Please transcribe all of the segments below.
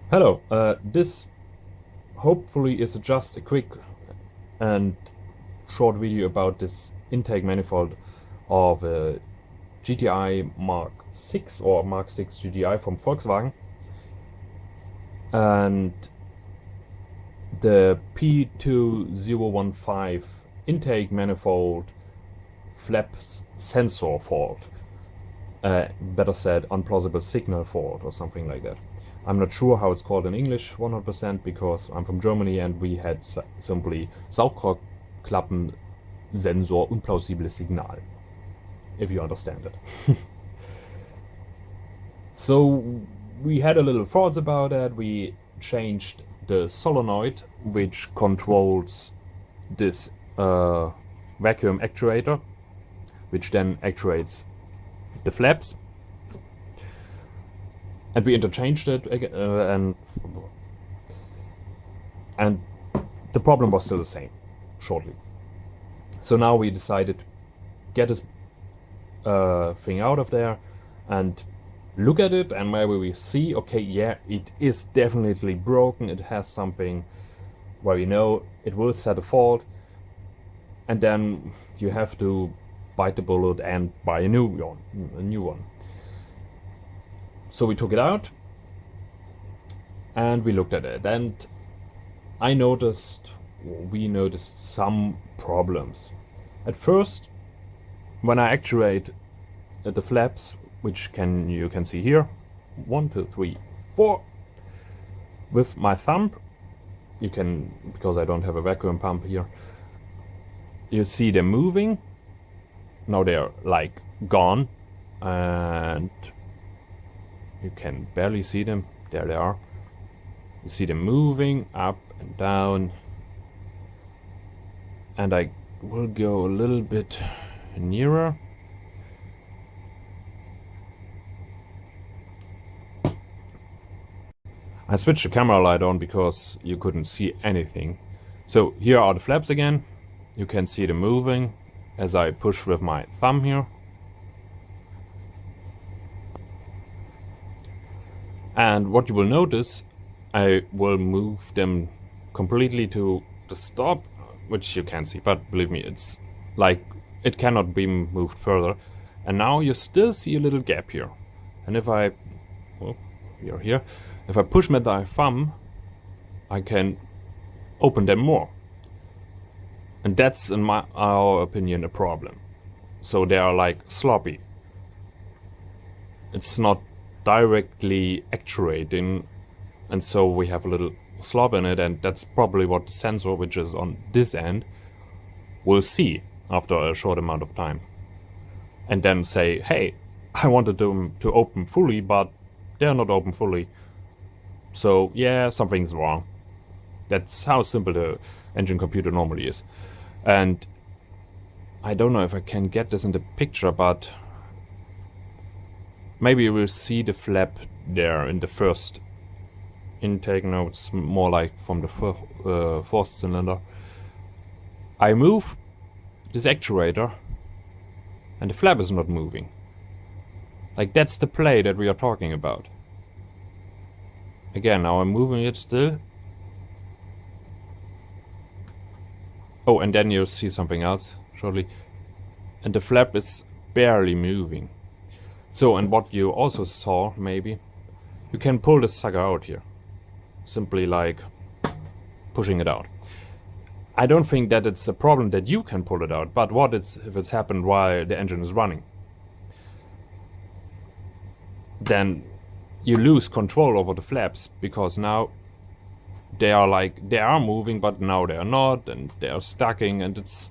Hello, this hopefully is just a quick and short video about this intake manifold of a GTI Mark 6 or Mark 6 GTI from Volkswagen and the P2015 intake manifold flaps sensor fault. Better said, unplausible signal fault or something like that. I'm not sure how it's called in English 100% because I'm from Germany and we had simply Saugrohrklappensensor unplausibles Signal, if you understand it. So we had a little thoughts about that. We changed the solenoid which controls this vacuum actuator, which then actuates the flaps, and we interchanged it and the problem was still the same shortly. So now we decided to get this thing out of there and look at it, and maybe we see, okay, yeah, it is definitely broken. It has something where we know it will set a fault, and then you have to bite the bullet and buy a new one. So we took it out and we looked at it, and we noticed some problems. At first, when I actuate the flaps, which you can see here, 1, 2, 3, 4, with my thumb, you can, because I don't have a vacuum pump here, you see them moving. Now they're like gone, and you can barely see them. There they are. You see them moving up and down. And I will go a little bit nearer. I switched the camera light on because you couldn't see anything. So here are the flaps again. You can see them moving as I push with my thumb here. And what you will notice, I will move them completely to the stop, which you can see, but believe me, it's like it cannot be moved further. And now you still see a little gap here. And if I, well, we are here, if I push with my thumb, I can open them more. And that's, in our opinion, a problem. So they are like sloppy. It's not directly actuating, and so we have a little slop in it, and that's probably what the sensor, which is on this end, will see after a short amount of time. And then say, hey, I wanted them to open fully, but they're not open fully. So yeah, something's wrong. That's how simple the engine computer normally is. And I don't know if I can get this in the picture, but maybe we'll see the flap there in the first intake. No, it's more like from the fourth cylinder. I move this actuator and the flap is not moving. Like, that's the play that we are talking about. Again, now I'm moving it still. Oh, and then you'll see something else shortly. And the flap is barely moving. So, and what you also saw, maybe, you can pull the sucker out here. Simply like pushing it out. I don't think that it's a problem that you can pull it out, but what if it's happened while the engine is running? Then you lose control over the flaps, because now they are moving, but now they are not, and they are stacking, and it's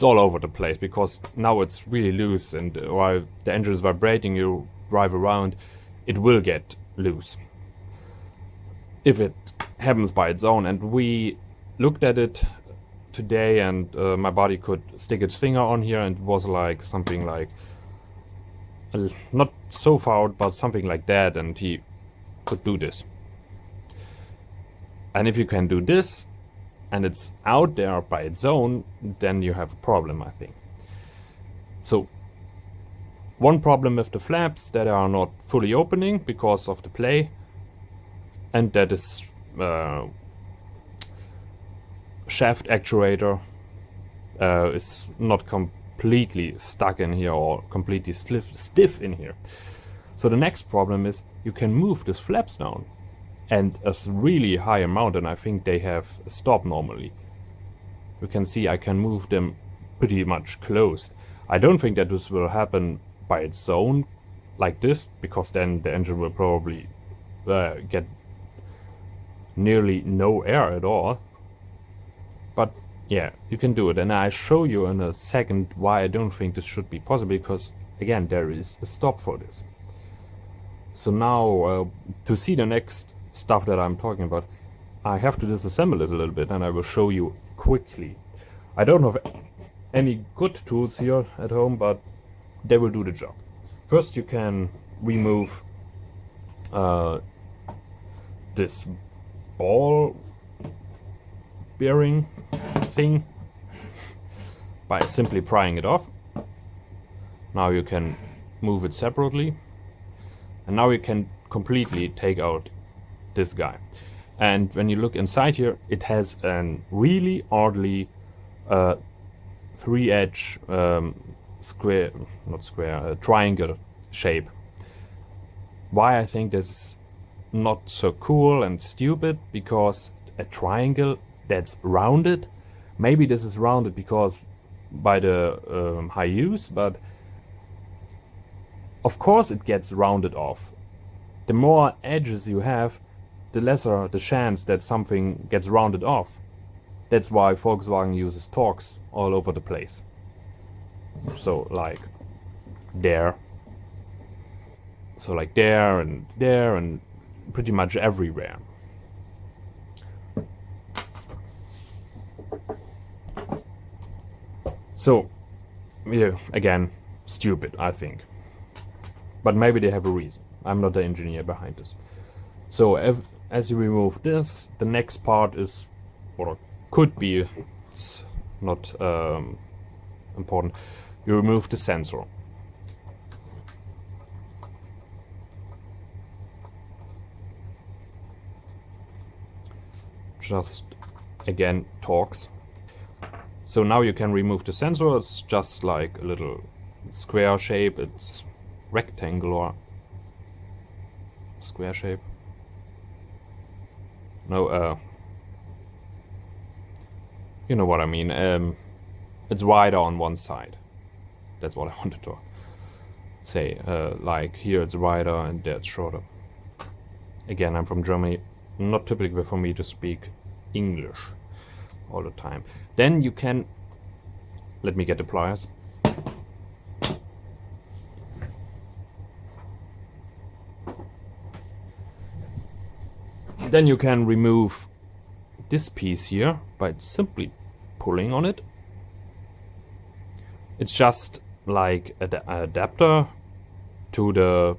all over the place, because now it's really loose, and while the engine is vibrating, you drive around, it will get loose if it happens by its own. And we looked at it today, and my body could stick its finger on here, and it was like something like not so far out, but something like that, and he could do this. And if you can do this and it's out there by its own, then you have a problem, I think. So one problem with the flaps that are not fully opening because of the play. and that is shaft actuator is not completely stuck in here or completely stiff in here. So the next problem is you can move these flaps down, and a really high amount, and I think they have a stop normally. You can see I can move them pretty much closed. I don't think that this will happen by its own like this, because then the engine will probably get nearly no air at all. But yeah, you can do it, and I'll show you in a second why I don't think this should be possible, because again there is a stop for this. So now to see the next stuff that I'm talking about, I have to disassemble it a little bit, and I will show you quickly. I don't have any good tools here at home, but they will do the job. First you can remove this ball bearing thing by simply prying it off. Now you can move it separately, and now you can completely take out this guy. And when you look inside here, it has a really oddly 3-edge triangle shape. Why I think this is not so cool and stupid, because a triangle that's rounded, maybe this is rounded because by the high use, but of course it gets rounded off. The more edges you have, the lesser the chance that something gets rounded off. That's why Volkswagen uses torques all over the place. So like there. So like there and pretty much everywhere. So, yeah, again, stupid, I think. But maybe they have a reason. I'm not the engineer behind this. So, as you remove this, the next part is, or could be, it's not important, you remove the sensor. Just, again, torques. So now you can remove the sensor. It's just like a little square shape. It's rectangular. Square shape. No, you know what I mean. It's wider on one side. That's what I wanted to say. Like here it's wider and there it's shorter. Again, I'm from Germany. Not typical for me to speak English all the time. Then you can, let me get the pliers. Then you can remove this piece here by simply pulling on it. It's just like an adapter to the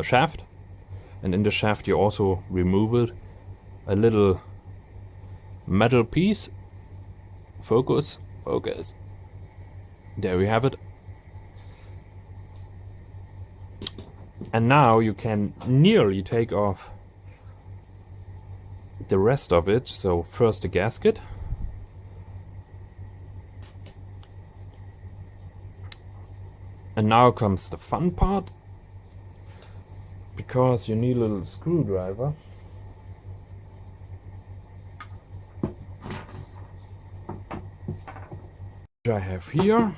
shaft, and in the shaft you also remove it, a little metal piece. Focus. There we have it. And now you can nearly take off the rest of it. So first the gasket. And now comes the fun part, because you need a little screwdriver. Which I have here.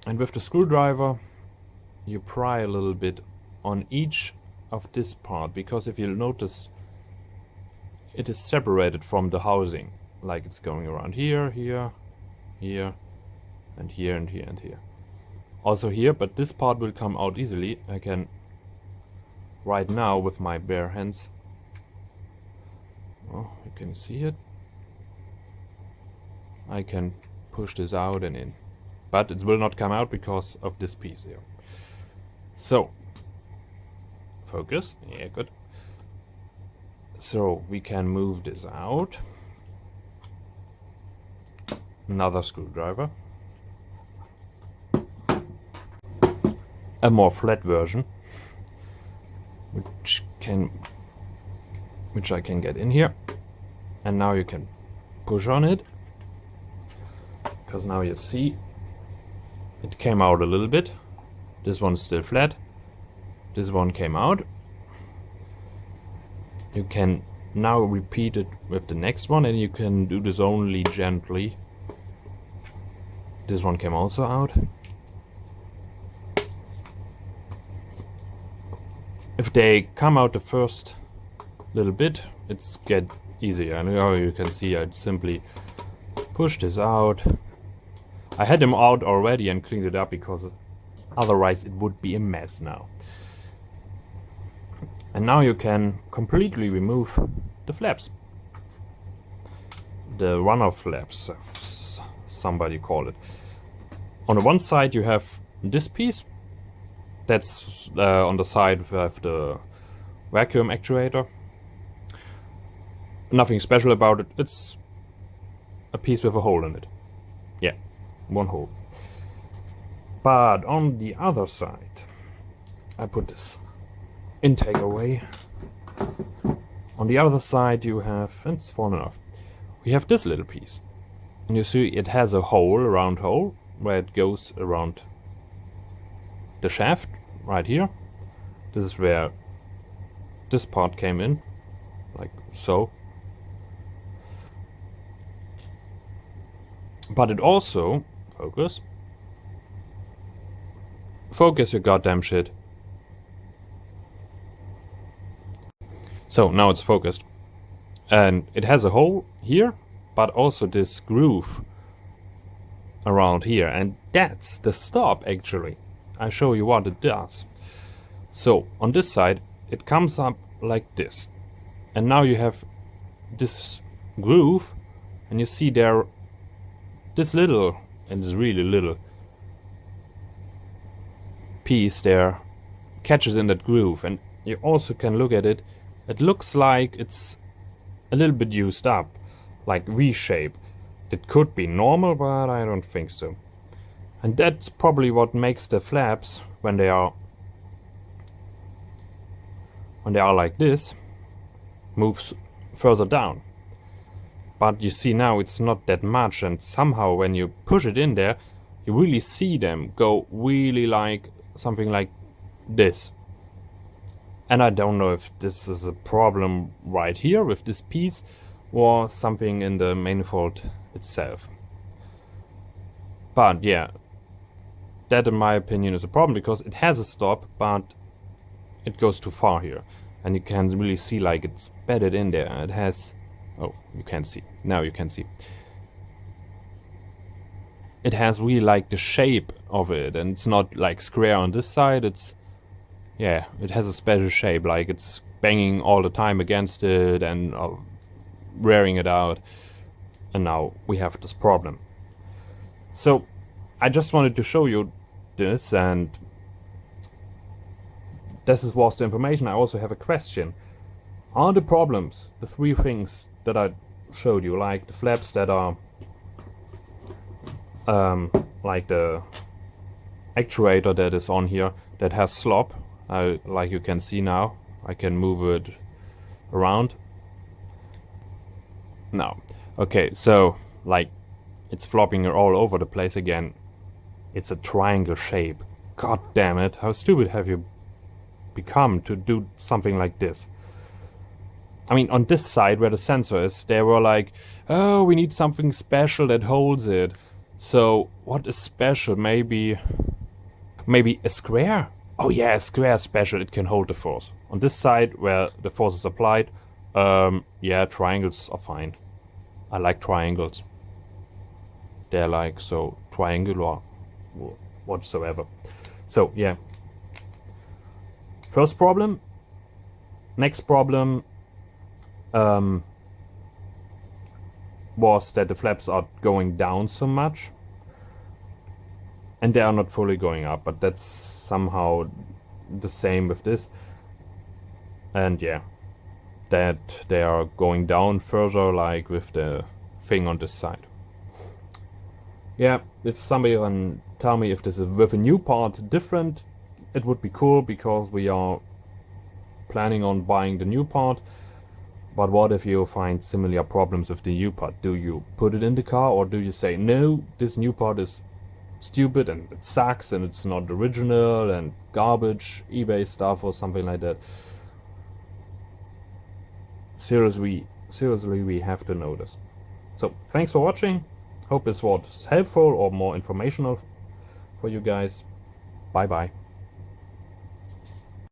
And with the screwdriver you pry a little bit on each of this part, because if you notice, it is separated from the housing, like it's going around here, here, here, and here, and here, and here. Also here, but this part will come out easily. I can right now with my bare hands, oh, you can see it, I can push this out and in, but it will not come out because of this piece here. So, focus, yeah, good. So we can move this out. Another screwdriver. A more flat version. which I can get in here, and now you can push on it, because now you see it came out a little bit. This one's still flat, this one came out. You can now repeat it with the next one, and you can do this only gently. This one came also out. If they come out the first little bit, it's get easier. And now you can see I simply push this out. I had them out already and cleaned it up because otherwise it would be a mess now. And now you can completely remove the flaps. The runner flaps, somebody call it. On the one side you have this piece. That's on the side of the vacuum actuator. Nothing special about it. It's a piece with a hole in it. Yeah, one hole. But on the other side, I put this intake away. On the other side you have, and it's fallen off, we have this little piece. And you see it has a hole, a round hole, where it goes around the shaft right here. This is where this part came in, like so. But it also, focus your goddamn shit. So now it's focused, and it has a hole here, but also this groove around here, and that's the stop actually. I show you what it does. So on this side it comes up like this, and now you have this groove, and you see there this little, and this really little piece there catches in that groove, and you also can look at it. It looks like it's a little bit used up, like V-shape. It could be normal, but I don't think so. And that's probably what makes the flaps, when they are like this, moves further down. But you see now it's not that much, and somehow when you push it in there, you really see them go really like something like this. And I don't know if this is a problem right here with this piece or something in the manifold itself. But yeah, that in my opinion is a problem, because it has a stop, but it goes too far here. And you can really see like it's bedded in there. It has, oh, you can't see. Now you can see. It has really like the shape of it, and it's not like square on this side. It's, yeah, it has a special shape, like it's banging all the time against it and wearing it out. And now we have this problem. So I just wanted to show you this, and this was the information. I also have a question. Are the problems the three things that I showed you, like the flaps that are like the actuator that is on here that has slop, like you can see now, I can move it around. Now, okay, so like it's flopping all over the place again. It's a triangle shape. God damn it, how stupid have you become to do something like this? I mean, on this side where the sensor is, they were like, oh, we need something special that holds it. So what is special? Maybe a square? Oh yeah, a square is special, it can hold the force. On this side where the force is applied, yeah, triangles are fine. I like triangles. They're like so triangular whatsoever. So yeah. First problem. Next problem was that the flaps are going down so much, and they are not fully going up, but that's somehow the same with this. And yeah, that they are going down further, like with the thing on this side. Yeah, if somebody can tell me if this is with a new part different, it would be cool, because we are planning on buying the new part. But what if you find similar problems with the new part? Do you put it in the car, or do you say, no, this new part is stupid and it sucks and it's not original and garbage, eBay stuff or something like that? Seriously, we have to know this. So thanks for watching. Hope this was helpful or more informational for you guys. Bye bye.